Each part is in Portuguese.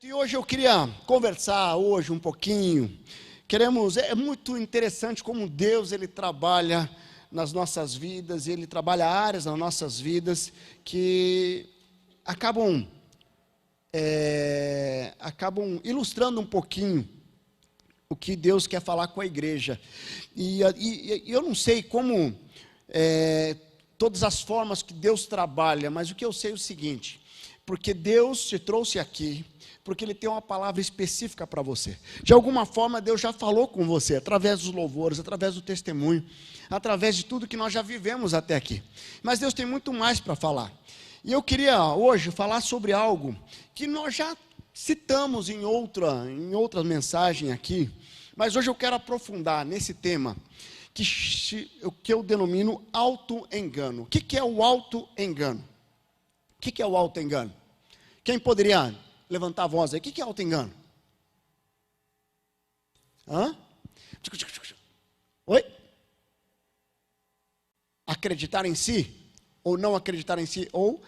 E hoje eu queria conversar um pouquinho. É muito interessante como Deus ele trabalha nas nossas vidas, ele trabalha áreas nas nossas vidas que acabam ilustrando um pouquinho o que Deus quer falar com a igreja. E eu não sei como todas as formas que Deus trabalha, mas o que eu sei é o seguinte: porque Deus te trouxe aqui, porque Ele tem uma palavra específica para você. De alguma forma Deus já falou com você, através dos louvores, através do testemunho, através de tudo que nós já vivemos até aqui. Mas Deus tem muito mais para falar. E eu queria hoje falar sobre algo que nós já citamos em outra mensagem aqui, mas hoje eu quero aprofundar nesse tema, que eu denomino auto-engano. O que é o auto-engano? O que é o auto-engano? Quem poderia levantar a voz aí? O que é auto-engano? Oi? Acreditar em si? Ou não acreditar em si? Ou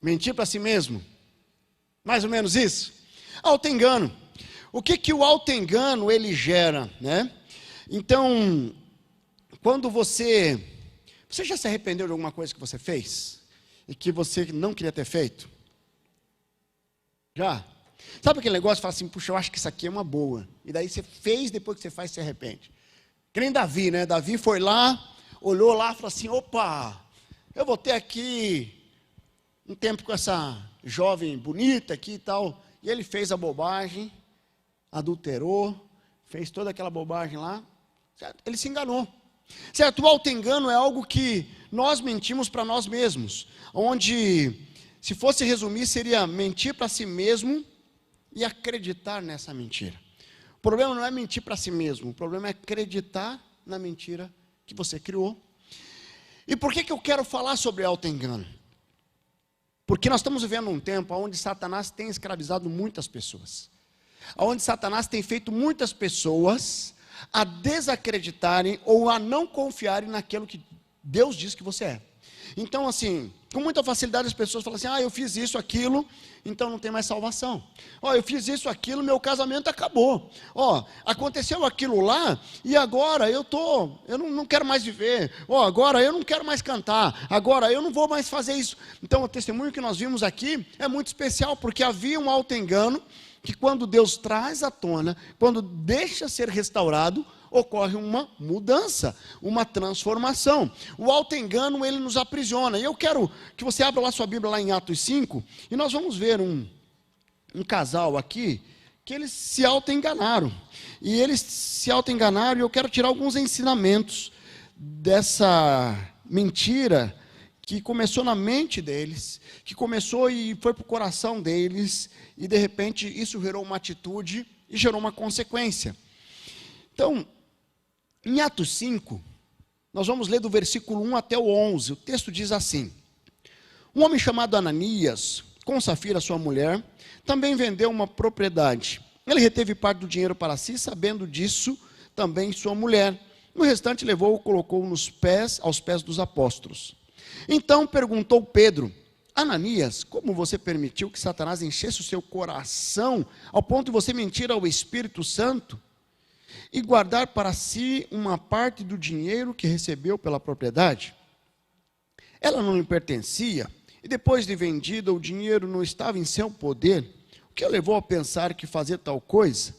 mentir para si mesmo? Mais ou menos isso? Auto-engano. O que o auto-engano ele gera, né? Então, quando você já se arrependeu de alguma coisa que você fez? E que você não queria ter feito? Já? Sabe aquele negócio que fala assim, puxa, eu acho que isso aqui é uma boa. E daí você fez, depois que você faz, se arrepende. Que nem Davi, né? Davi foi lá, olhou lá e falou assim, opa, eu vou ter aqui um tempo com essa jovem bonita aqui e tal. E ele fez a bobagem, adulterou, fez toda aquela bobagem lá, certo? Ele se enganou. Certo, o auto-engano é algo que nós mentimos para nós mesmos, onde, se fosse resumir, seria mentir para si mesmo e acreditar nessa mentira. O problema não é mentir para si mesmo, o problema é acreditar na mentira que você criou. E por que eu quero falar sobre auto-engano? Porque nós estamos vivendo um tempo onde Satanás tem escravizado muitas pessoas, onde Satanás tem feito muitas pessoas a desacreditarem ou a não confiarem naquilo que Deus diz que você é. Então, assim, com muita facilidade as pessoas falam assim, eu fiz isso, aquilo, então não tem mais salvação. Eu fiz isso, aquilo, meu casamento acabou. Aconteceu aquilo lá, e agora eu não quero mais viver. Agora eu não quero mais cantar. Agora eu não vou mais fazer isso. Então, o testemunho que nós vimos aqui é muito especial, porque havia um auto-engano, que quando Deus traz à tona, quando deixa ser restaurado, ocorre uma mudança, uma transformação. O auto-engano, ele nos aprisiona. E eu quero que você abra lá sua Bíblia, lá em Atos 5, e nós vamos ver um casal aqui, que eles se auto-enganaram. E eles se auto-enganaram, e eu quero tirar alguns ensinamentos dessa mentira, que começou na mente deles, que começou e foi para o coração deles, e de repente isso gerou uma atitude e gerou uma consequência. Então, em Atos 5, nós vamos ler do versículo 1 até o 11, o texto diz assim: um homem chamado Ananias, com Safira sua mulher, também vendeu uma propriedade. Ele reteve parte do dinheiro para si, sabendo disso também sua mulher. No restante levou e colocou aos pés dos apóstolos. Então perguntou Pedro: Ananias, como você permitiu que Satanás enchesse o seu coração ao ponto de você mentir ao Espírito Santo e guardar para si uma parte do dinheiro que recebeu pela propriedade? Ela não lhe pertencia, e depois de vendida o dinheiro não estava em seu poder. O que o levou a pensar que fazer tal coisa?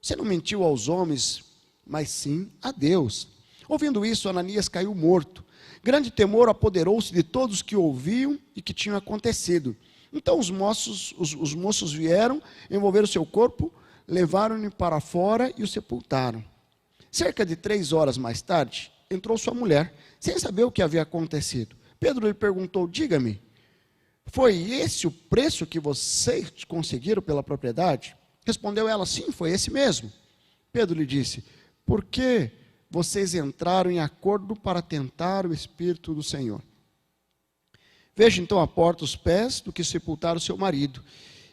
Você não mentiu aos homens, mas sim a Deus. Ouvindo isso, Ananias caiu morto. Grande temor apoderou-se de todos que ouviam e que tinha acontecido. Então os moços vieram, envolveram seu corpo, levaram-no para fora e o sepultaram. Cerca de 3 horas mais tarde, entrou sua mulher, sem saber o que havia acontecido. Pedro lhe perguntou: diga-me, foi esse o preço que vocês conseguiram pela propriedade? Respondeu ela: sim, foi esse mesmo. Pedro lhe disse: por que vocês entraram em acordo para tentar o Espírito do Senhor? Veja então à porta os pés do que sepultaram seu marido,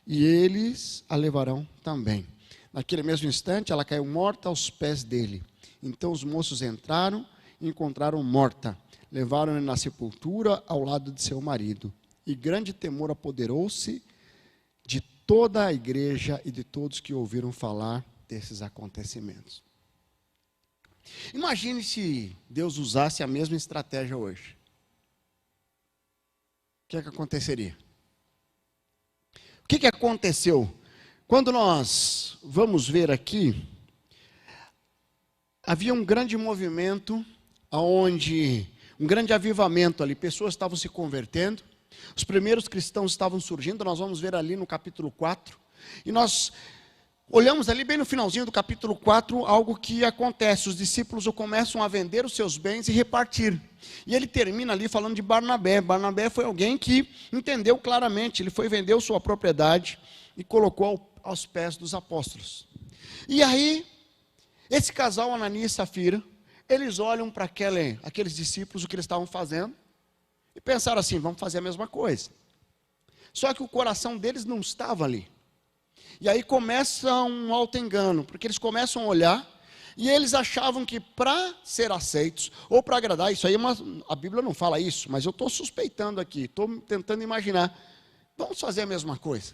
e eles a levarão também. Naquele mesmo instante, ela caiu morta aos pés dele. Então os moços entraram e encontraram morta. Levaram-na na sepultura ao lado de seu marido. e grande temor apoderou-se de toda a igreja e de todos que ouviram falar desses acontecimentos. Imagine se Deus usasse a mesma estratégia hoje. O que é que aconteceria? O que aconteceu? Quando nós vamos ver aqui, havia um grande movimento, onde um grande avivamento ali, pessoas estavam se convertendo, os primeiros cristãos estavam surgindo, nós vamos ver ali no capítulo 4, e nós olhamos ali bem no finalzinho do capítulo 4, algo que acontece, os discípulos começam a vender os seus bens e repartir, e ele termina ali falando de Barnabé. Barnabé foi alguém que entendeu claramente, ele foi vender sua propriedade e colocou aos pés dos apóstolos. E aí, esse casal, Ananias e Safira, eles olham para aqueles discípulos, o que eles estavam fazendo, e pensaram assim, vamos fazer a mesma coisa. Só que o coração deles não estava ali. E aí começa um auto-engano, porque eles começam a olhar, e eles achavam que para ser aceitos, ou para agradar, isso aí a Bíblia não fala isso, mas eu estou suspeitando aqui, estou tentando imaginar, vamos fazer a mesma coisa.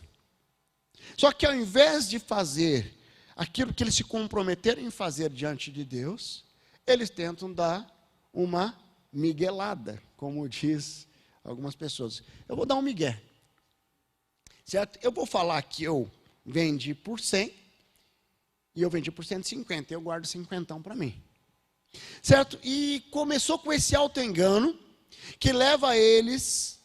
Só que ao invés de fazer aquilo que eles se comprometeram em fazer diante de Deus, eles tentam dar uma miguelada, como diz algumas pessoas. Eu vou dar um migué, certo? Eu vou falar que eu vendi por 100 e eu vendi por 150, eu guardo 50 para mim, certo? E começou com esse auto-engano que leva eles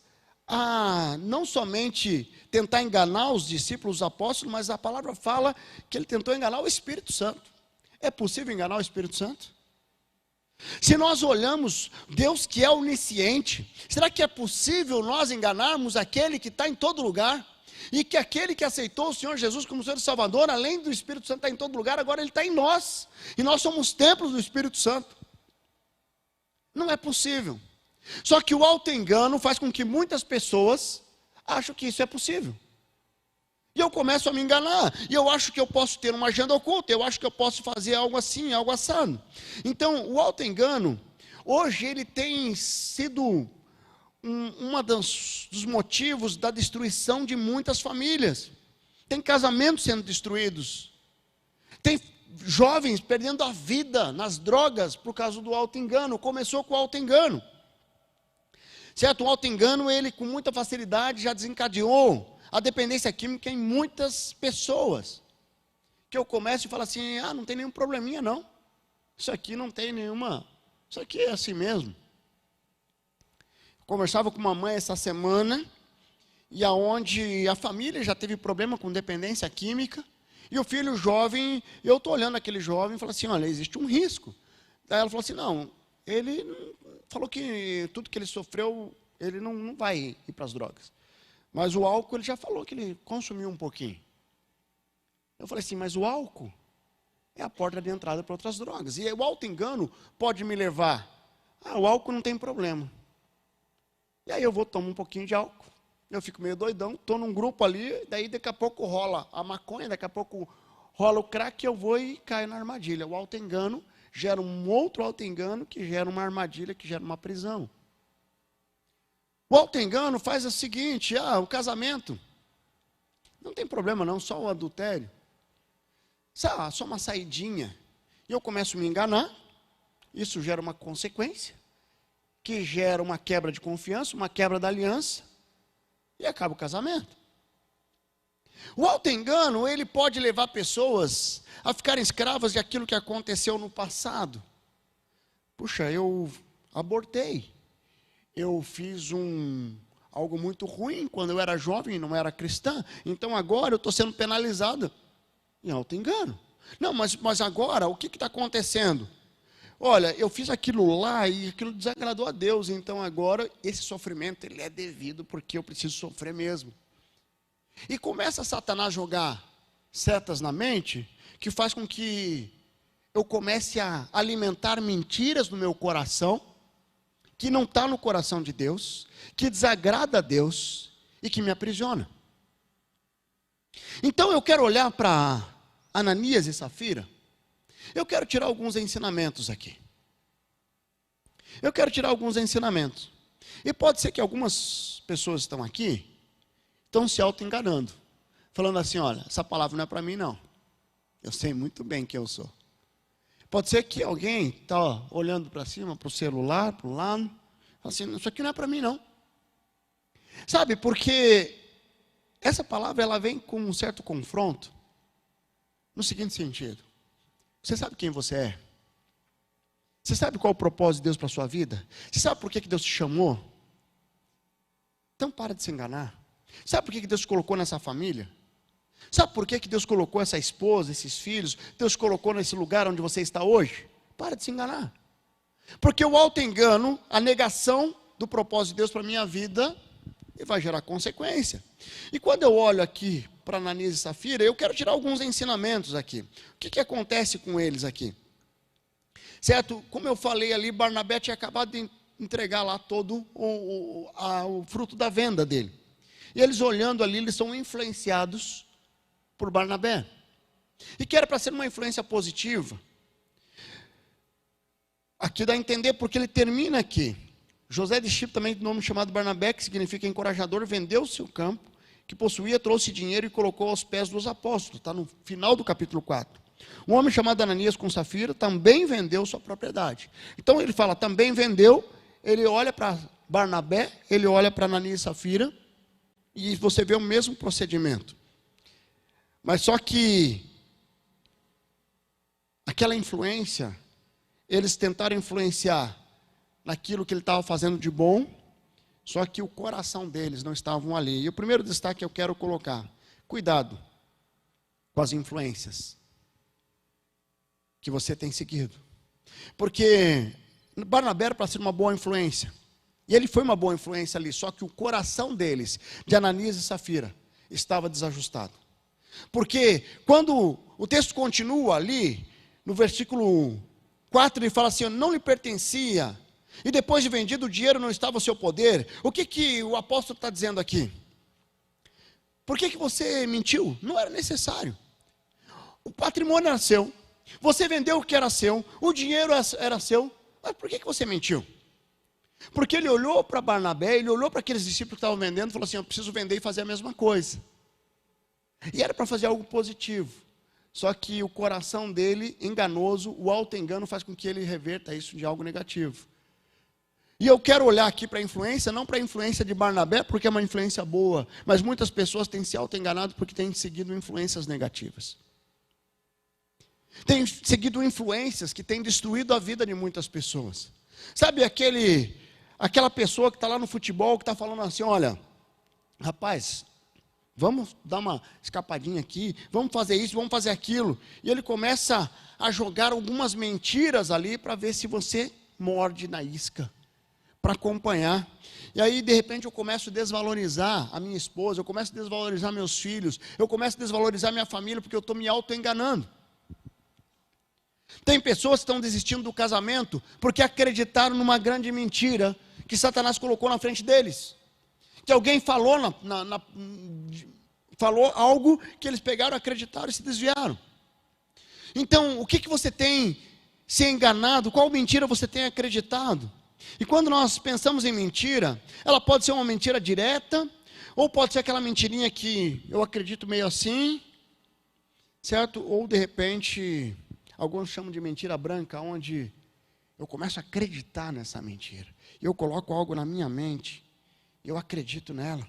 a não somente tentar enganar os discípulos, os apóstolos, mas a palavra fala que ele tentou enganar o Espírito Santo. É possível enganar o Espírito Santo? Se nós olhamos Deus que é onisciente, será que é possível nós enganarmos aquele que está em todo lugar? E que aquele que aceitou o Senhor Jesus como Senhor e Salvador, além do Espírito Santo estar em todo lugar, agora ele está em nós. E nós somos templos do Espírito Santo. Não é possível. Só que o auto-engano faz com que muitas pessoas achem que isso é possível. E eu começo a me enganar. E eu acho que eu posso ter uma agenda oculta. Eu acho que eu posso fazer algo assim, algo assado. Então, o auto-engano, hoje ele tem sido dos motivos da destruição de muitas famílias. Tem casamentos sendo destruídos. Tem jovens perdendo a vida nas drogas por causa do auto-engano. Começou com o auto-engano. Certo? O auto-engano, ele com muita facilidade já desencadeou a dependência química em muitas pessoas. Que eu começo e falo assim, não tem nenhum probleminha não. Isso aqui não tem nenhuma, isso aqui é assim mesmo. Conversava com uma mãe essa semana, e aonde a família já teve problema com dependência química, e o filho jovem, eu estou olhando aquele jovem e falo assim, olha, existe um risco. Daí ela falou assim, não, ele falou que tudo que ele sofreu, ele não vai ir para as drogas. Mas o álcool, ele já falou que ele consumiu um pouquinho. Eu falei assim, mas o álcool é a porta de entrada para outras drogas. E o auto-engano pode me levar, o álcool não tem problema. E aí eu vou tomar um pouquinho de álcool, eu fico meio doidão, estou num grupo ali, daí daqui a pouco rola a maconha, daqui a pouco rola o crack, eu vou e caio na armadilha. O auto-engano gera um outro auto-engano, que gera uma armadilha, que gera uma prisão. O auto-engano faz o seguinte, o casamento, não tem problema não, só o adultério. Só uma saidinha, e eu começo a me enganar, isso gera uma consequência, que gera uma quebra de confiança, uma quebra da aliança, e acaba o casamento. O auto-engano, ele pode levar pessoas a ficarem escravas de aquilo que aconteceu no passado. Puxa, eu abortei, eu fiz algo muito ruim quando eu era jovem e não era cristã, então agora eu estou sendo penalizado em auto-engano. Não, mas agora, o que está acontecendo? Olha, eu fiz aquilo lá e aquilo desagradou a Deus, então agora esse sofrimento ele é devido porque eu preciso sofrer mesmo. E começa Satanás a jogar setas na mente, que faz com que eu comece a alimentar mentiras no meu coração, que não está no coração de Deus, que desagrada a Deus e que me aprisiona. Então eu quero olhar para Ananias e Safira, eu quero tirar alguns ensinamentos aqui. Eu quero tirar alguns ensinamentos. E pode ser que algumas pessoas estão aqui, estão se auto-enganando, falando assim, olha, essa palavra não é para mim não. Eu sei muito bem quem eu sou. Pode ser que alguém está olhando para cima, para o celular, para o lado, fala assim, isso aqui não é para mim não. Sabe, porque essa palavra ela vem com um certo confronto, no seguinte sentido. Você sabe quem você é? Você sabe qual é o propósito de Deus para a sua vida? Você sabe por que Deus te chamou? Então para de se enganar. Sabe por que Deus te colocou nessa família? Sabe por que Deus colocou essa esposa, esses filhos? Deus colocou nesse lugar onde você está hoje? Para de se enganar. Porque o auto-engano, a negação do propósito de Deus para a minha vida, vai gerar consequência. E quando eu olho aqui para Ananias e Safira, eu quero tirar alguns ensinamentos aqui. O que acontece com eles aqui? Certo? Como eu falei ali, Barnabé tinha acabado de entregar lá todo o fruto da venda dele. E eles olhando ali, eles são influenciados por Barnabé. E que era para ser uma influência positiva. Aqui dá a entender porque ele termina aqui. José de Chipre, também de nome chamado Barnabé, que significa encorajador, vendeu o seu campo, que possuía, trouxe dinheiro e colocou aos pés dos apóstolos. Está no final do capítulo 4. Um homem chamado Ananias com Safira também vendeu sua propriedade. Então ele fala, também vendeu, ele olha para Barnabé, ele olha para Ananias e Safira, e você vê o mesmo procedimento. Mas só que, aquela influência, eles tentaram influenciar naquilo que ele estava fazendo de bom, só que o coração deles não estavam ali. E o primeiro destaque que eu quero colocar, cuidado com as influências que você tem seguido. Porque Barnabé era para ser uma boa influência. E ele foi uma boa influência ali, só que o coração deles, de Ananias e Safira, estava desajustado. Porque quando o texto continua ali, no versículo 4, ele fala assim, não lhe pertencia, e depois de vendido o dinheiro não estava ao seu poder. O que o apóstolo está dizendo aqui? Por que você mentiu? Não era necessário. O patrimônio era seu. Você vendeu o que era seu, o dinheiro era seu, mas por que você mentiu? Porque ele olhou para Barnabé, ele olhou para aqueles discípulos que estavam vendendo e falou assim, eu preciso vender e fazer a mesma coisa. E era para fazer algo positivo, só que o coração dele, enganoso, o auto-engano faz com que ele reverta isso de algo negativo. E eu quero olhar aqui para a influência, não para a influência de Barnabé, porque é uma influência boa, mas muitas pessoas têm se auto-enganado porque têm seguido influências negativas. Tem seguido influências que têm destruído a vida de muitas pessoas. Sabe aquela pessoa que está lá no futebol, que está falando assim, olha, rapaz, vamos dar uma escapadinha aqui, vamos fazer isso, vamos fazer aquilo. E ele começa a jogar algumas mentiras ali para ver se você morde na isca, para acompanhar. E aí, de repente, eu começo a desvalorizar a minha esposa, eu começo a desvalorizar meus filhos, eu começo a desvalorizar minha família, porque eu estou me auto-enganando. Tem pessoas que estão desistindo do casamento porque acreditaram numa grande mentira que Satanás colocou na frente deles. Que alguém falou, falou algo que eles pegaram, acreditaram e se desviaram. Então, o que você tem se enganado? Qual mentira você tem acreditado? E quando nós pensamos em mentira, ela pode ser uma mentira direta, ou pode ser aquela mentirinha que eu acredito meio assim, certo? Ou de repente, alguns chamam de mentira branca, onde eu começo a acreditar nessa mentira. Eu coloco algo na minha mente, eu acredito nela.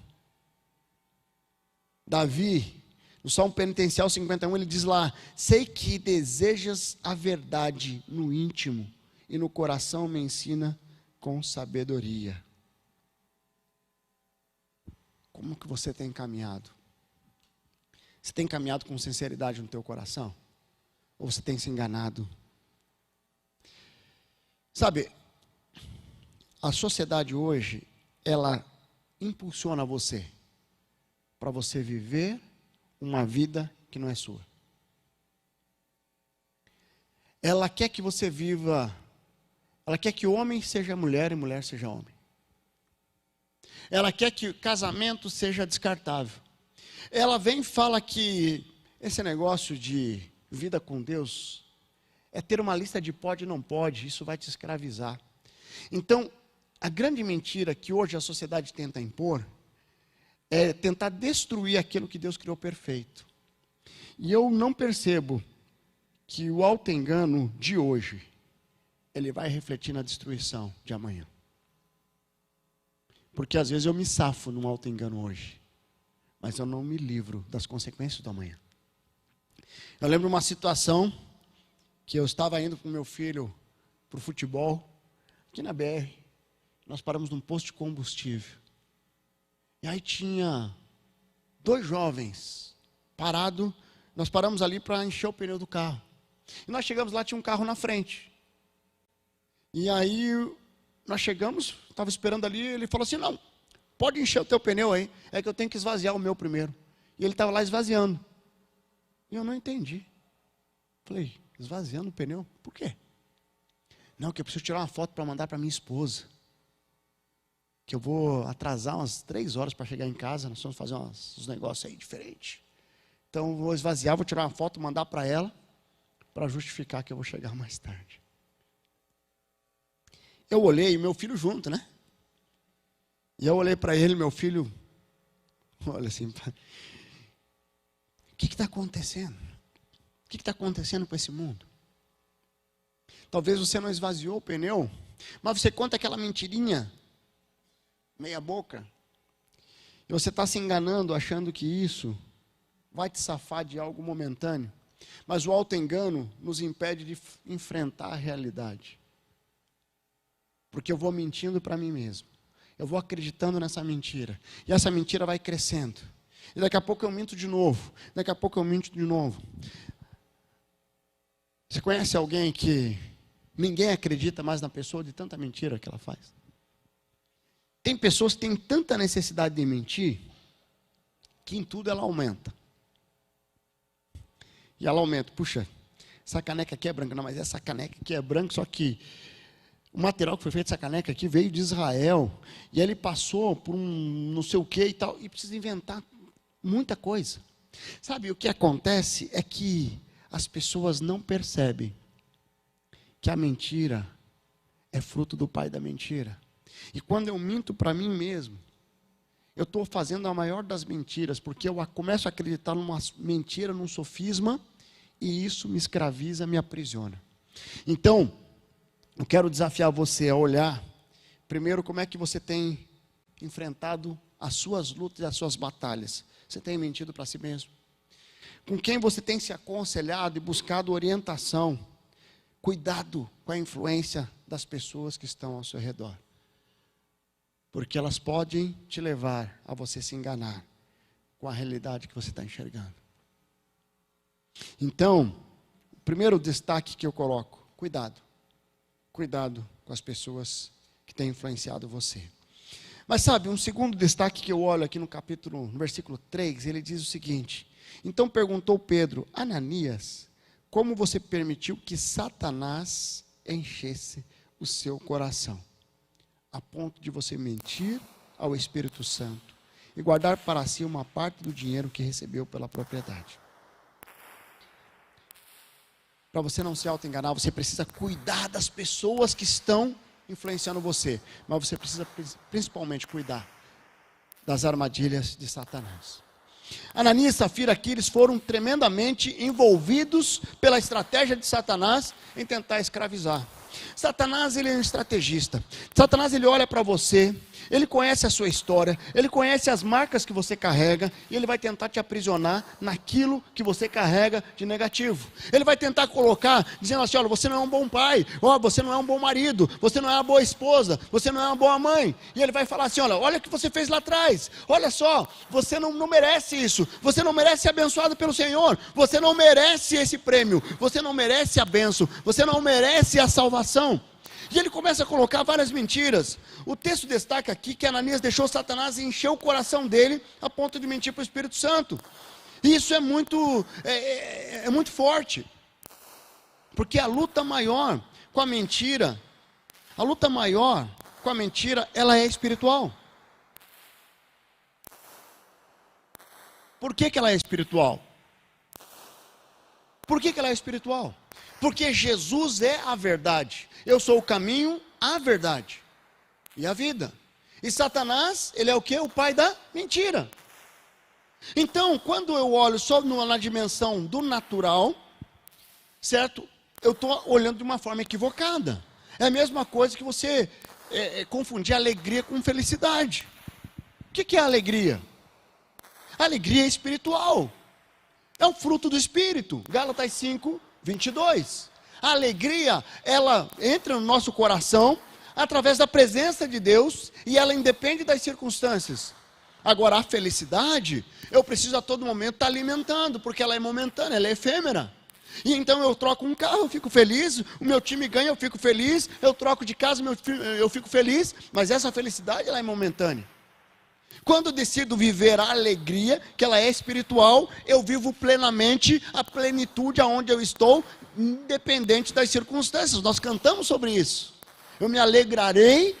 Davi, no Salmo Penitencial 51, ele diz lá, sei que desejas a verdade no íntimo, e no coração me ensina com sabedoria. Como que você tem caminhado? Você tem caminhado com sinceridade no teu coração? Ou você tem se enganado? Sabe, a sociedade hoje, ela impulsiona você para você viver uma vida que não é sua. Ela quer que você viva, ela quer que homem seja mulher e mulher seja homem. Ela quer que o casamento seja descartável. Ela vem e fala que esse negócio de vida com Deus é ter uma lista de pode e não pode, isso vai te escravizar. Então, A grande mentira que hoje a sociedade tenta impor é tentar destruir aquilo que Deus criou perfeito. E eu não percebo que o auto-engano de hoje, ele vai refletir na destruição de amanhã. Porque às vezes eu me safo num auto-engano hoje, mas eu não me livro das consequências do amanhã. Eu lembro uma situação que eu estava indo com meu filho para o futebol, aqui na BR, nós paramos num posto de combustível. E aí tinha 2 jovens parados, nós paramos ali para encher o pneu do carro. E nós chegamos lá, tinha um carro na frente. E aí nós chegamos, estava esperando ali, ele falou assim, não, pode encher o teu pneu aí, é que eu tenho que esvaziar o meu primeiro. E ele estava lá esvaziando. E eu não entendi. Falei, esvaziando o pneu? Por quê? Não, que eu preciso tirar uma foto para mandar para minha esposa. Que eu vou atrasar umas 3 horas para chegar em casa, nós vamos fazer uns negócios aí diferentes. Então eu vou esvaziar, vou tirar uma foto, mandar para ela, para justificar que eu vou chegar mais tarde. Eu olhei, meu filho junto, né? E eu olhei para ele, meu filho, olha assim, o que está acontecendo? O que está acontecendo com esse mundo? Talvez você não esvaziou o pneu, mas você conta aquela mentirinha, meia boca, e você está se enganando, achando que isso vai te safar de algo momentâneo. Mas o auto-engano nos impede de enfrentar a realidade. Porque eu vou mentindo para mim mesmo. Eu vou acreditando nessa mentira. E essa mentira vai crescendo. E daqui a pouco eu minto de novo. Daqui a pouco eu minto de novo. Você conhece alguém que ninguém acredita mais na pessoa de tanta mentira que ela faz? Tem pessoas que têm tanta necessidade de mentir, que em tudo ela aumenta. E ela aumenta, puxa, essa caneca aqui é branca, não, mas essa caneca aqui é branca, só que o material que foi feito essa caneca aqui veio de Israel, e ele passou por um não sei o que e tal, e precisa inventar muita coisa. Sabe, o que acontece é que as pessoas não percebem que a mentira é fruto do pai da mentira. E quando eu minto para mim mesmo, eu estou fazendo a maior das mentiras, porque eu começo a acreditar numa mentira, num sofisma, e isso me escraviza, me aprisiona. Então, eu quero desafiar você a olhar, primeiro, como é que você tem enfrentado as suas lutas e as suas batalhas. Você tem mentido para si mesmo? Com quem você tem se aconselhado e buscado orientação? Cuidado com a influência das pessoas que estão ao seu redor. Porque elas podem te levar a você se enganar com a realidade que você está enxergando. Então, o primeiro destaque que eu coloco, cuidado. Cuidado com as pessoas que têm influenciado você. Mas sabe, um segundo destaque que eu olho aqui no versículo 3, ele diz o seguinte: então perguntou Pedro, Ananias, como você permitiu que Satanás enchesse o seu coração, a ponto de você mentir ao Espírito Santo e guardar para si uma parte do dinheiro que recebeu pela propriedade? Para você não se auto-enganar, você precisa cuidar das pessoas que estão influenciando você. Mas você precisa principalmente cuidar das armadilhas de Satanás. Ananias e Safira aqui, eles foram tremendamente envolvidos pela estratégia de Satanás em tentar escravizar. Satanás, ele é um estrategista. Satanás, ele olha para você, ele conhece a sua história, ele conhece as marcas que você carrega, e ele vai tentar te aprisionar naquilo que você carrega de negativo. Ele vai tentar colocar, dizendo assim, olha, você não é um bom pai, ó, você não é um bom marido, você não é uma boa esposa, você não é uma boa mãe. E ele vai falar assim, olha o que você fez lá atrás, olha só, você não merece isso, você não merece ser abençoado pelo Senhor, você não merece esse prêmio, você não merece a bênção, você não merece a salvação. E ele começa a colocar várias mentiras. O texto destaca aqui que Ananias deixou Satanás encher o coração dele a ponto de mentir para o Espírito Santo. E isso é muito forte. Porque a luta maior com a mentira, ela é espiritual. Por que ela é espiritual? Por que ela é espiritual? Porque Jesus é a verdade. Eu sou o caminho, a verdade. e a vida. E Satanás, ele é o quê? O pai da mentira. Então, quando eu olho só na dimensão do natural, certo? Eu estou olhando de uma forma equivocada. É a mesma coisa que você confundir alegria com felicidade. O que é alegria? Alegria é espiritual. É um fruto do Espírito. Gálatas 5, 22. A alegria, ela entra no nosso coração através da presença de Deus e ela independe das circunstâncias. Agora, a felicidade, eu preciso a todo momento estar alimentando, porque ela é momentânea, ela é efêmera. E então eu troco um carro, eu fico feliz, o meu time ganha, eu fico feliz, eu troco de casa, eu fico feliz, mas essa felicidade ela é momentânea. Quando eu decido viver a alegria, que ela é espiritual, eu vivo plenamente a plenitude aonde eu estou, independente das circunstâncias. Nós cantamos sobre isso. Eu me alegrarei,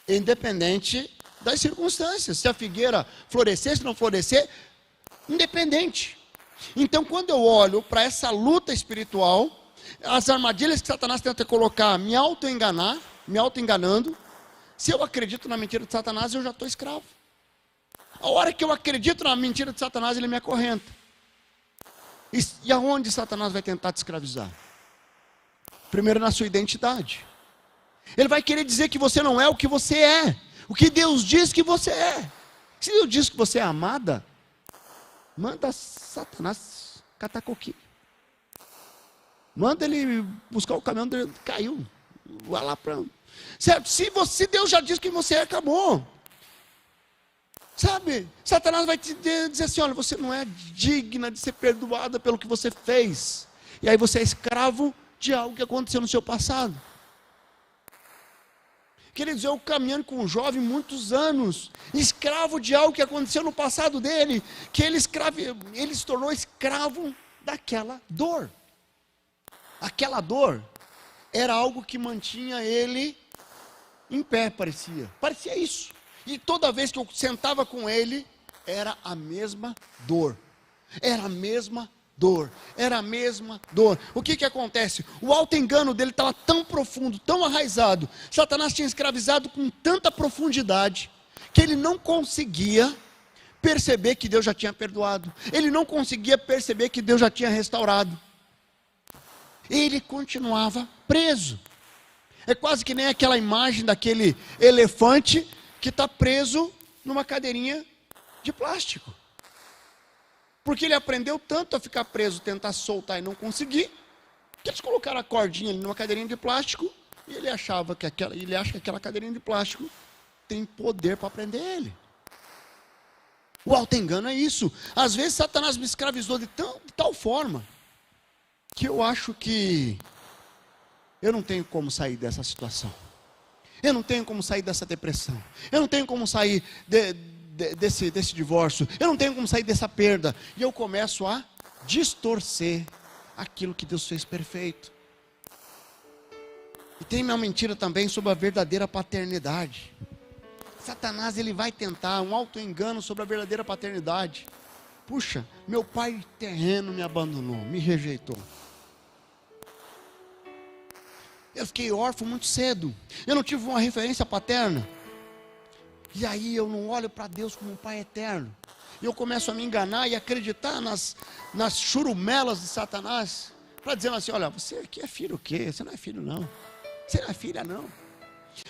independente das circunstâncias. Se a figueira florescer, se não florescer, independente. Então, quando eu olho para essa luta espiritual, as armadilhas que Satanás tenta colocar, me auto-enganando, se eu acredito na mentira de Satanás, eu já estou escravo. A hora que eu acredito na mentira de Satanás, ele me acorrenta. E aonde Satanás vai tentar te escravizar? Primeiro, na sua identidade. Ele vai querer dizer que você não é o que você é. O que Deus diz que você é. Se Deus diz que você é amada, manda Satanás catar coquinho. Manda ele buscar o caminhão dele, caiu. Vai lá para... Certo? Se Deus já diz que você é, acabou. Sabe? Satanás vai te dizer assim, olha, você não é digna de ser perdoada pelo que você fez. E aí você é escravo de algo que aconteceu no seu passado. Queridos, eu caminhando com um jovem muitos anos, escravo de algo que aconteceu no passado dele, que ele se tornou escravo daquela dor. Aquela dor era algo que mantinha ele em pé, parecia isso. E toda vez que eu sentava com ele, era a mesma dor. Era a mesma dor. Era a mesma dor. O que acontece? O auto-engano dele estava tão profundo, tão arraizado. Satanás tinha escravizado com tanta profundidade, que ele não conseguia perceber que Deus já tinha perdoado. Ele não conseguia perceber que Deus já tinha restaurado. Ele continuava preso. É quase que nem aquela imagem daquele elefante que está preso numa cadeirinha de plástico. Porque ele aprendeu tanto a ficar preso, tentar soltar e não conseguir, que eles colocaram a cordinha ali numa cadeirinha de plástico, e ele acha que aquela cadeirinha de plástico tem poder para prender ele. O auto-engano é isso. Às vezes Satanás me escravizou de tal forma, que eu acho que eu não tenho como sair dessa situação. Eu não tenho como sair dessa depressão. Eu não tenho como sair desse divórcio. Eu não tenho como sair dessa perda. E eu começo a distorcer aquilo que Deus fez perfeito. E tem uma mentira também sobre a verdadeira paternidade. Satanás, ele vai tentar um auto-engano sobre a verdadeira paternidade. Puxa, meu pai terreno me abandonou, me rejeitou. Eu fiquei órfão muito cedo. Eu não tive uma referência paterna. E aí eu não olho para Deus como um pai eterno. E eu começo a me enganar e acreditar nas churumelas de Satanás. Para dizer assim, olha, você aqui é filho o quê? Você não é filho não. Você não é filha não.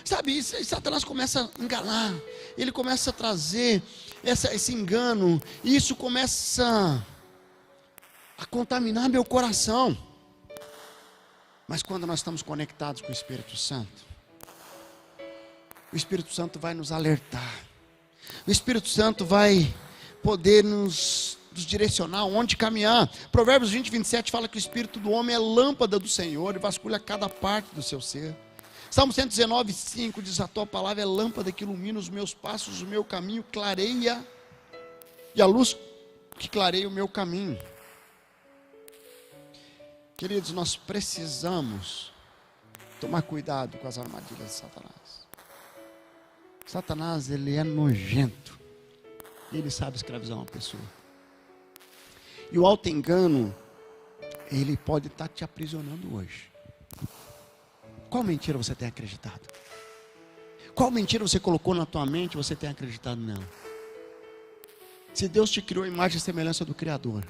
Sabe, Satanás começa a enganar. Ele começa a trazer esse engano. E isso começa a contaminar meu coração. Mas quando nós estamos conectados com o Espírito Santo, o Espírito Santo vai nos alertar. O Espírito Santo vai poder nos direcionar onde caminhar. Provérbios 20, 27 fala que o Espírito do homem é lâmpada do Senhor e vasculha cada parte do seu ser. Salmo 119, 5 diz, a tua palavra é lâmpada que ilumina os meus passos, o meu caminho clareia, e a luz que clareia o meu caminho. Queridos, nós precisamos tomar cuidado com as armadilhas de Satanás. Satanás, ele é nojento. Ele sabe escravizar uma pessoa. E o auto-engano, ele pode estar te aprisionando hoje. Qual mentira você tem acreditado? Qual mentira você colocou na tua mente e você tem acreditado nela? Se Deus te criou a imagem e semelhança do Criador,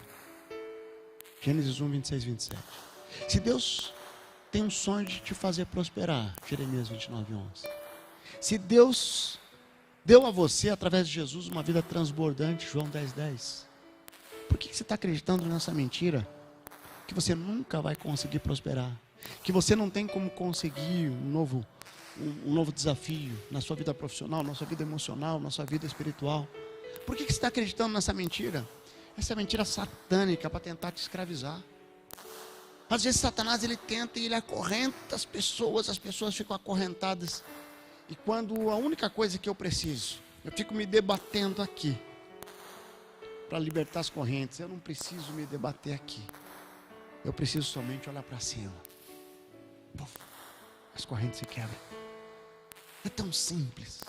Gênesis 1, 26, 27. Se Deus tem um sonho de te fazer prosperar, Jeremias 29, 11. Se Deus deu a você, através de Jesus, uma vida transbordante, João 10, 10. Por que você está acreditando nessa mentira? Que você nunca vai conseguir prosperar. Que você não tem como conseguir um novo desafio na sua vida profissional, na sua vida emocional, na sua vida espiritual. Por que você está acreditando nessa mentira? Essa mentira satânica para tentar te escravizar. Às vezes Satanás ele tenta e ele acorrenta as pessoas ficam acorrentadas. E quando a única coisa que eu preciso, eu fico me debatendo aqui para libertar as correntes. Eu não preciso me debater aqui. Eu preciso somente olhar para cima. Puf, as correntes se quebram. É tão simples.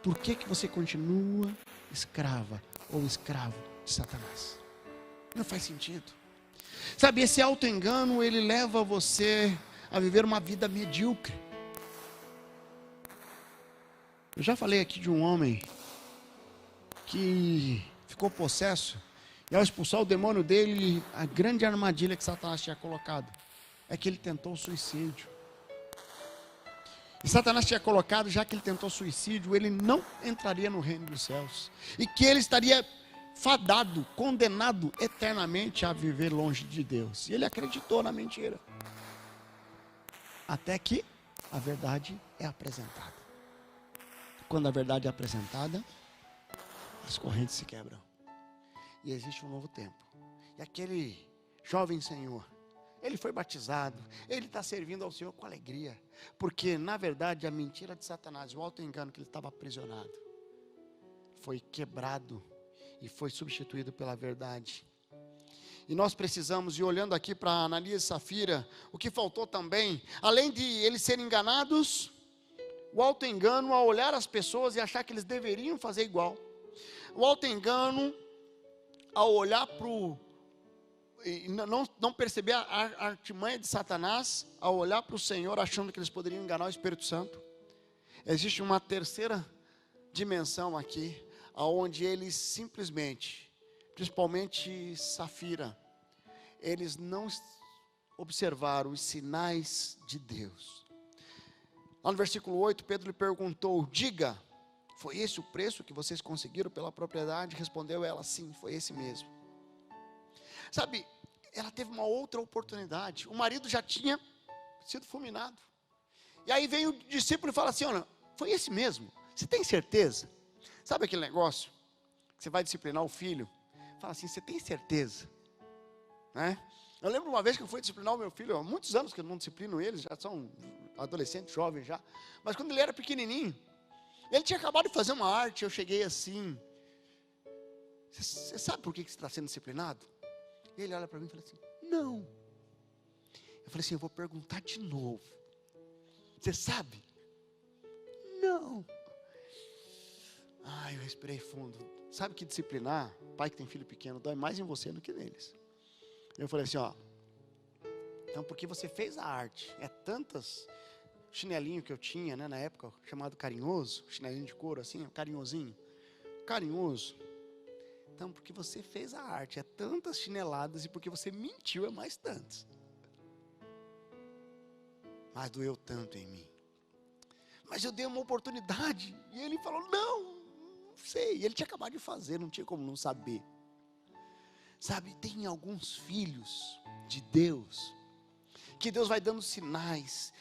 Por que você continua escrava ou escravo de Satanás? Não faz sentido. Sabe, esse autoengano, ele leva você a viver uma vida medíocre. Eu já falei aqui de um homem que ficou possesso, e ao expulsar o demônio dele, a grande armadilha que Satanás tinha colocado é que ele tentou suicídio. E Satanás tinha colocado, já que ele tentou suicídio, ele não entraria no reino dos céus, e que ele estaria fadado, condenado eternamente a viver longe de Deus. E ele acreditou na mentira, até que a verdade é apresentada. Quando a verdade é apresentada, as correntes se quebram, e existe um novo tempo. E aquele jovem senhor, ele foi batizado, ele está servindo ao Senhor com alegria, porque na verdade a mentira de Satanás, o auto-engano que ele estava aprisionado, foi quebrado e foi substituído pela verdade. E nós precisamos, e olhando aqui para Ananias e Safira, o que faltou também, além de eles serem enganados, o auto-engano ao olhar as pessoas e achar que eles deveriam fazer igual. O auto-engano ao olhar para o... e não perceber a artimanha de Satanás, ao olhar para o Senhor achando que eles poderiam enganar o Espírito Santo. Existe uma terceira dimensão aqui, onde eles simplesmente, principalmente Safira, eles não observaram os sinais de Deus. Lá no versículo 8, Pedro lhe perguntou: diga, foi esse o preço que vocês conseguiram pela propriedade? Respondeu ela: sim, foi esse mesmo. Sabe, ela teve uma outra oportunidade. O marido já tinha sido fulminado. E aí vem o discípulo e fala assim: olha, foi esse mesmo, você tem certeza? Sabe aquele negócio que você vai disciplinar o filho? Fala assim: você tem certeza? Né? Eu lembro uma vez que eu fui disciplinar o meu filho, há muitos anos que eu não disciplino eles, já são adolescentes, jovens já. Mas quando ele era pequenininho, ele tinha acabado de fazer uma arte, eu cheguei assim: você sabe por que você está sendo disciplinado? E ele olha para mim e fala assim: não. Eu falei assim: eu vou perguntar de novo. Você sabe? Não. Eu respirei fundo. Sabe que disciplinar, pai que tem filho pequeno, dói mais em você do que neles. Eu falei assim: ó, então porque você fez a arte, tantas chinelinho que eu tinha, né, na época, chamado carinhoso, chinelinho de couro assim, carinhosinho, carinhoso. Então, porque você fez a arte, tantas chineladas, e porque você mentiu, mais tantas. Mas doeu tanto em mim. Mas eu dei uma oportunidade, e ele falou: não sei. E ele tinha acabado de fazer, não tinha como não saber. Sabe, tem alguns filhos de Deus, que Deus vai dando sinais,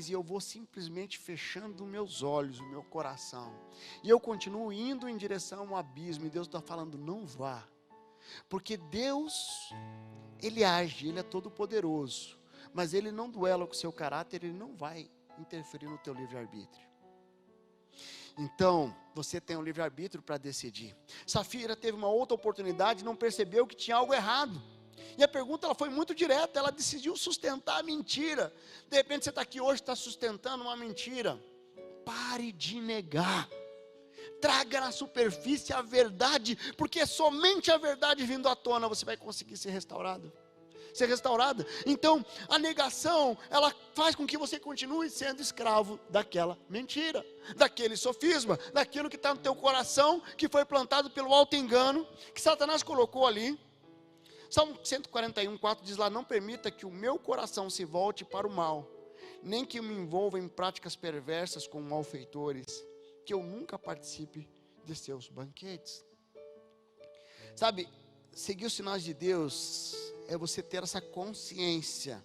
e eu vou simplesmente fechando meus olhos, o meu coração, e eu continuo indo em direção ao abismo, e Deus está falando: não vá, porque Deus, Ele age, Ele é todo poderoso, mas Ele não duela com o seu caráter, Ele não vai interferir no teu livre-arbítrio. Então, você tem um livre-arbítrio para decidir. Safira teve uma outra oportunidade, não percebeu que tinha algo errado. E a pergunta ela foi muito direta, ela decidiu sustentar a mentira. De repente você está aqui hoje, está sustentando uma mentira. Pare de negar. Traga na superfície a verdade, porque é somente a verdade vindo à tona você vai conseguir ser restaurado. ser restaurada. Então, a negação, ela faz com que você continue sendo escravo daquela mentira, daquele sofisma, daquilo que está no teu coração, que foi plantado pelo alto engano, que Satanás colocou ali. Salmo 141:4 diz lá: não permita que o meu coração se volte para o mal, nem que eu me envolva em práticas perversas com malfeitores, que eu nunca participe de seus banquetes. Sabe, seguir os sinais de Deus é você ter essa consciência,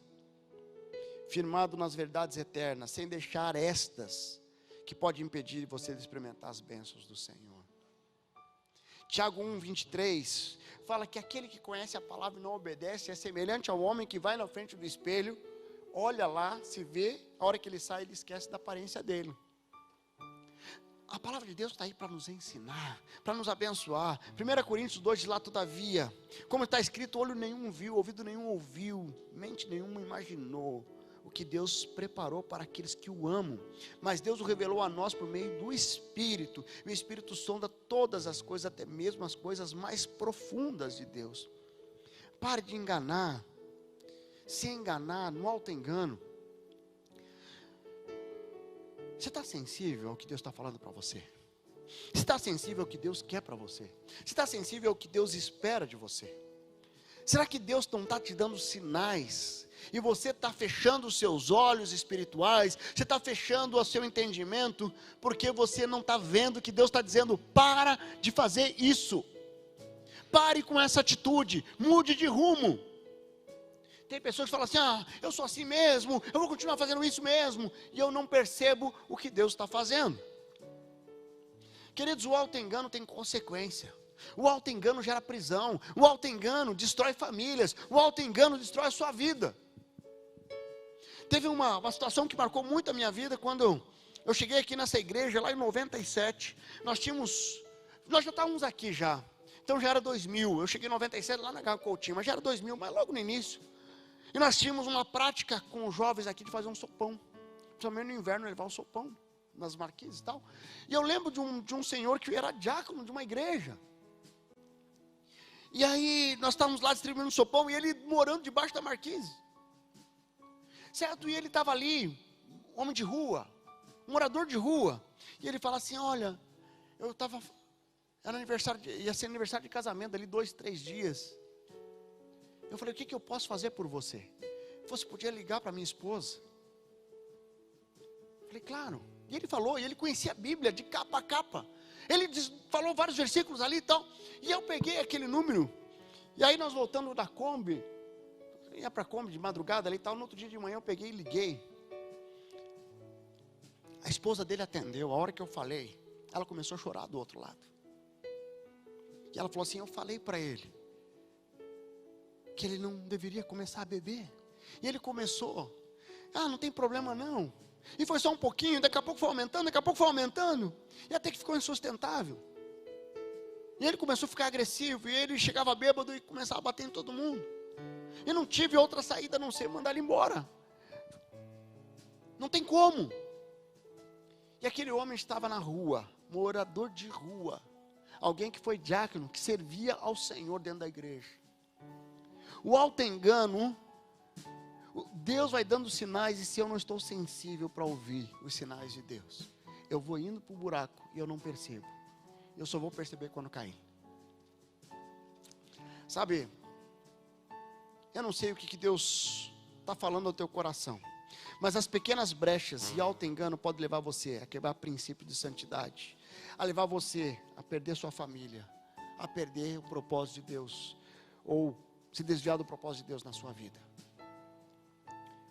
firmado nas verdades eternas, sem deixar estas que podem impedir você de experimentar as bênçãos do Senhor. Tiago 1:23 fala que aquele que conhece a palavra e não obedece é semelhante ao homem que vai na frente do espelho, olha lá, se vê, a hora que ele sai, ele esquece da aparência dele. A palavra de Deus está aí para nos ensinar, para nos abençoar. 1 Coríntios 2 diz lá: todavia, como está escrito, olho nenhum viu, ouvido nenhum ouviu, mente nenhuma imaginou o que Deus preparou para aqueles que o amam. Mas Deus o revelou a nós por meio do Espírito. E o Espírito sonda todas as coisas, até mesmo as coisas mais profundas de Deus. Pare de enganar, se enganar no auto-engano. Você está sensível ao que Deus está falando para você? Você está sensível ao que Deus quer para você? Você está sensível ao que Deus espera de você? Será que Deus não está te dando sinais, e você está fechando os seus olhos espirituais, você está fechando o seu entendimento, porque você não está vendo que Deus está dizendo: para de fazer isso, pare com essa atitude, mude de rumo. Tem pessoas que falam assim: eu sou assim mesmo, eu vou continuar fazendo isso mesmo, e eu não percebo o que Deus está fazendo. Queridos, o auto-engano tem consequência. O auto-engano gera prisão, o auto-engano destrói famílias, o auto-engano destrói a sua vida. Teve uma situação que marcou muito a minha vida, quando eu cheguei aqui nessa igreja, lá em 97, nós já estávamos aqui já, então já era 2000, eu cheguei em 97 lá na Garra Coutinho, mas já era 2000, mas logo no início, e nós tínhamos uma prática com os jovens aqui de fazer um sopão, principalmente no inverno, levar o sopão nas marquises e tal, e eu lembro de um senhor que era diácono de uma igreja, e aí nós estávamos lá distribuindo sopão, e ele morando debaixo da marquise, certo? E ele estava ali, homem de rua, morador de rua, e ele fala assim: olha, ia ser aniversário de casamento ali, 2, 3 dias, eu falei: o que eu posso fazer por você? Você podia ligar para minha esposa? Eu falei: claro. E ele falou, e ele conhecia a Bíblia de capa a capa, ele falou vários versículos ali e tal, e eu peguei aquele número, e aí nós voltando da Kombi, ia para a Kombi de madrugada ali e tal, no outro dia de manhã eu peguei e liguei, a esposa dele atendeu, a hora que eu falei, ela começou a chorar do outro lado, e ela falou assim: eu falei para ele, que ele não deveria começar a beber, e ele começou, não tem problema não, e foi só um pouquinho, daqui a pouco foi aumentando, e até que ficou insustentável, e ele começou a ficar agressivo, e ele chegava bêbado e começava a bater em todo mundo, e não tive outra saída a não ser mandar ele embora, não tem como, e aquele homem estava na rua, morador de rua, alguém que foi diácono, que servia ao Senhor dentro da igreja. O auto-engano, Deus vai dando sinais, e se eu não estou sensível para ouvir os sinais de Deus, eu vou indo para o buraco e eu não percebo, eu só vou perceber quando cair. Sabe, eu não sei o que Deus está falando ao teu coração, mas as pequenas brechas e auto-engano podem levar você a quebrar princípio de santidade, a levar você a perder sua família, a perder o propósito de Deus, ou se desviar do propósito de Deus na sua vida.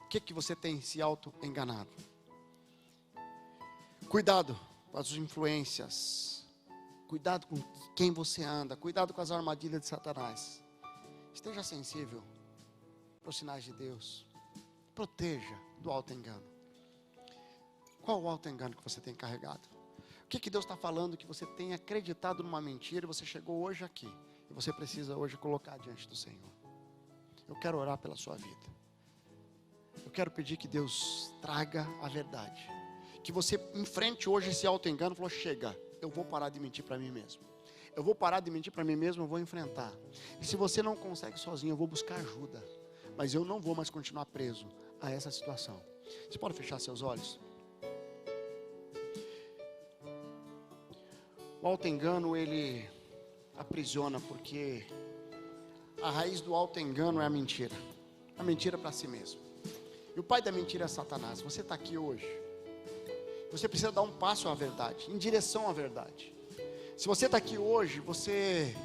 O que você tem se auto-enganado? Cuidado com as influências, cuidado com quem você anda, cuidado com as armadilhas de Satanás. Esteja sensível para os sinais de Deus, proteja do auto-engano. Qual o auto-engano que você tem carregado? O que Deus está falando que você tem acreditado numa mentira, e você chegou hoje aqui, e você precisa hoje colocar diante do Senhor? Eu quero orar pela sua vida, eu quero pedir que Deus traga a verdade, que você enfrente hoje esse auto-engano e falou: chega, eu vou parar de mentir para mim mesmo, eu vou enfrentar. E se você não consegue sozinho, eu vou buscar ajuda, mas eu não vou mais continuar preso a essa situação. Você pode fechar seus olhos? O auto-engano, ele aprisiona, porque a raiz do auto-engano é a mentira para si mesmo. E o pai da mentira é Satanás. Você está aqui hoje, você precisa dar um passo à verdade, em direção à verdade. Se você está aqui hoje, você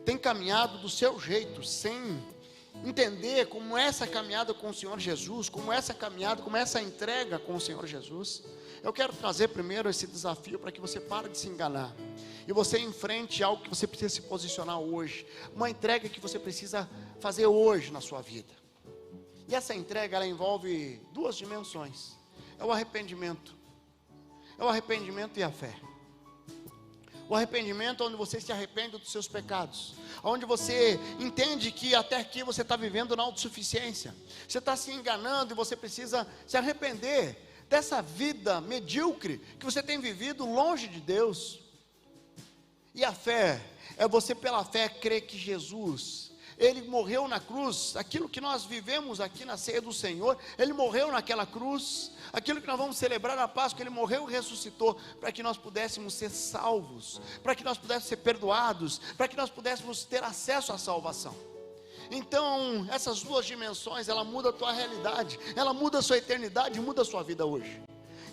tem caminhado do seu jeito, sem entender como essa caminhada com o Senhor Jesus, como essa caminhada, como essa entrega com o Senhor Jesus. Eu quero trazer primeiro esse desafio para que você pare de se enganar e você enfrente algo que você precisa se posicionar hoje, uma entrega que você precisa fazer hoje na sua vida. E essa entrega, ela envolve duas dimensões: é o arrependimento e a fé. O arrependimento é onde você se arrepende dos seus pecados, onde você entende que até aqui você está vivendo na autossuficiência, você está se enganando e você precisa se arrepender dessa vida medíocre que você tem vivido longe de Deus. E a fé é você, pela fé, crer que Jesus, Ele morreu na cruz. Aquilo que nós vivemos aqui na ceia do Senhor, Ele morreu naquela cruz. Aquilo que nós vamos celebrar na Páscoa, Ele morreu e ressuscitou, para que nós pudéssemos ser salvos, para que nós pudéssemos ser perdoados, para que nós pudéssemos ter acesso à salvação. Então, essas duas dimensões, ela muda a tua realidade, ela muda a sua eternidade, muda a sua vida hoje.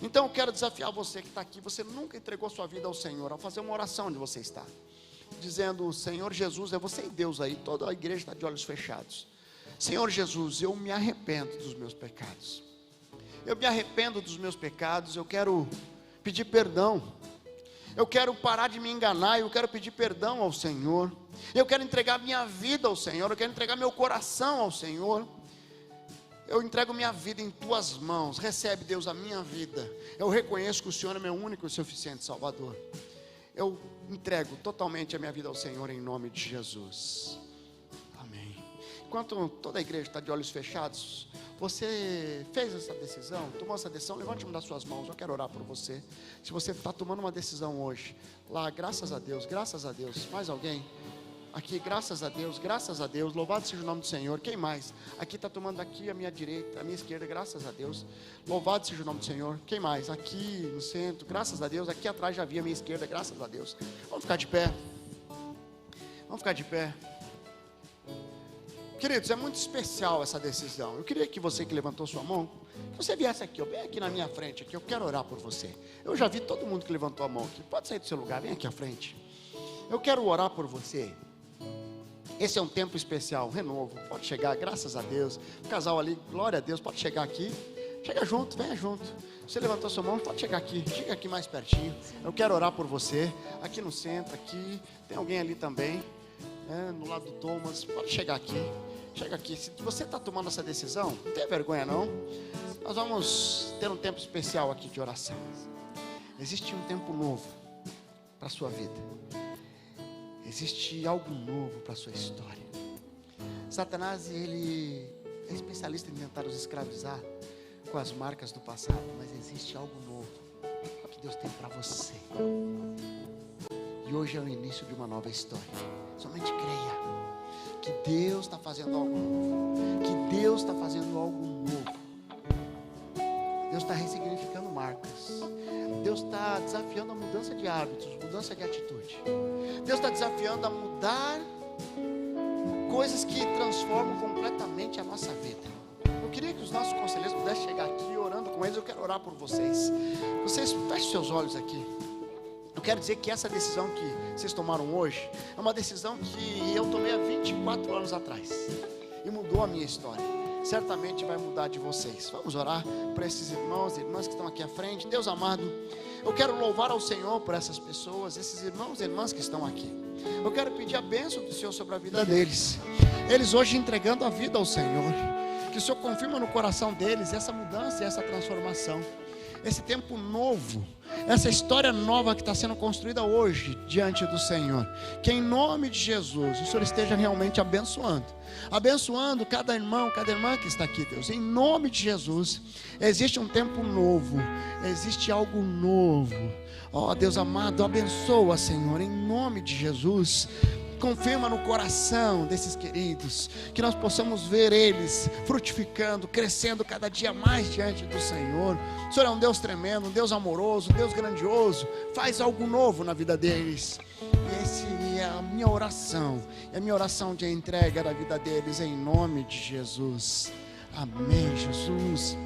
Então eu quero desafiar você que está aqui. Você nunca entregou sua vida ao Senhor, ao fazer uma oração onde você está, dizendo: Senhor Jesus, é você e Deus aí, toda a igreja está de olhos fechados. Senhor Jesus, eu me arrependo dos meus pecados, eu me arrependo dos meus pecados, eu quero pedir perdão, eu quero parar de me enganar, eu quero pedir perdão ao Senhor, eu quero entregar minha vida ao Senhor, eu quero entregar meu coração ao Senhor. Eu entrego minha vida em tuas mãos. Recebe, Deus, a minha vida. Eu reconheço que o Senhor é meu único e suficiente Salvador. Eu entrego totalmente a minha vida ao Senhor em nome de Jesus. Amém. Enquanto toda a igreja está de olhos fechados, você fez essa decisão, tomou essa decisão, levante uma das suas mãos. Eu quero orar por você. Se você está tomando uma decisão hoje, lá, graças a Deus, mais alguém? Aqui, graças a Deus, louvado seja o nome do Senhor. Quem mais? Aqui está tomando aqui a minha direita, a minha esquerda, graças a Deus, louvado seja o nome do Senhor. Quem mais? Aqui no centro, graças a Deus. Aqui atrás já vi a minha esquerda, graças a Deus. Vamos ficar de pé. Queridos, é muito especial essa decisão. Eu queria que você que levantou sua mão, que você viesse aqui, bem aqui na minha frente, aqui. Eu quero orar por você. Eu já vi todo mundo que levantou a mão aqui. Pode sair do seu lugar, vem aqui à frente. Eu quero orar por você. Esse é um tempo especial, renovo. Pode chegar, graças a Deus. O casal ali, glória a Deus, pode chegar aqui. Chega junto, venha junto. Você levantou sua mão, pode chegar aqui. Chega aqui mais pertinho. Eu quero orar por você. Aqui no centro, aqui. Tem alguém ali também, no lado do Thomas. Pode chegar aqui. Chega aqui. Se você está tomando essa decisão, não tenha vergonha não. Nós vamos ter um tempo especial aqui de oração. Existe um tempo novo para a sua vida. Existe algo novo para a sua história. Satanás, ele é especialista em tentar nos escravizar com as marcas do passado, mas existe algo novo que Deus tem para você. E hoje é o início de uma nova história. Somente creia que Deus está fazendo algo novo. Que Deus está fazendo algo novo. Deus está ressignificando marcas. Deus está desafiando a mudança de hábitos, mudança de atitude. Deus está desafiando a mudar coisas que transformam completamente a nossa vida. Eu queria que os nossos conselheiros pudessem chegar aqui orando com eles. Eu quero orar por vocês. Vocês fechem seus olhos aqui. Eu quero dizer que essa decisão que vocês tomaram hoje é uma decisão que eu tomei há 24 anos atrás e mudou a minha história. Certamente vai mudar de vocês. Vamos orar por esses irmãos e irmãs que estão aqui à frente. Deus amado, eu quero louvar ao Senhor por essas pessoas, esses irmãos e irmãs que estão aqui. Eu quero pedir a bênção do Senhor sobre a vida deles. Eles hoje entregando a vida ao Senhor. Que o Senhor confirma no coração deles essa mudança e essa transformação. Esse tempo novo, essa história nova que está sendo construída hoje diante do Senhor. Que em nome de Jesus o Senhor esteja realmente abençoando cada irmão, cada irmã que está aqui, Deus. Em nome de Jesus, existe um tempo novo, existe algo novo. Ó Deus amado, abençoa, Senhor, em nome de Jesus. confirma no coração desses queridos, que nós possamos ver eles frutificando, crescendo cada dia mais diante do Senhor. O Senhor é um Deus tremendo, um Deus amoroso, um Deus grandioso, faz algo novo na vida deles. E essa é a minha oração, é a minha oração de entrega da vida deles, em nome de Jesus. Amém, Jesus.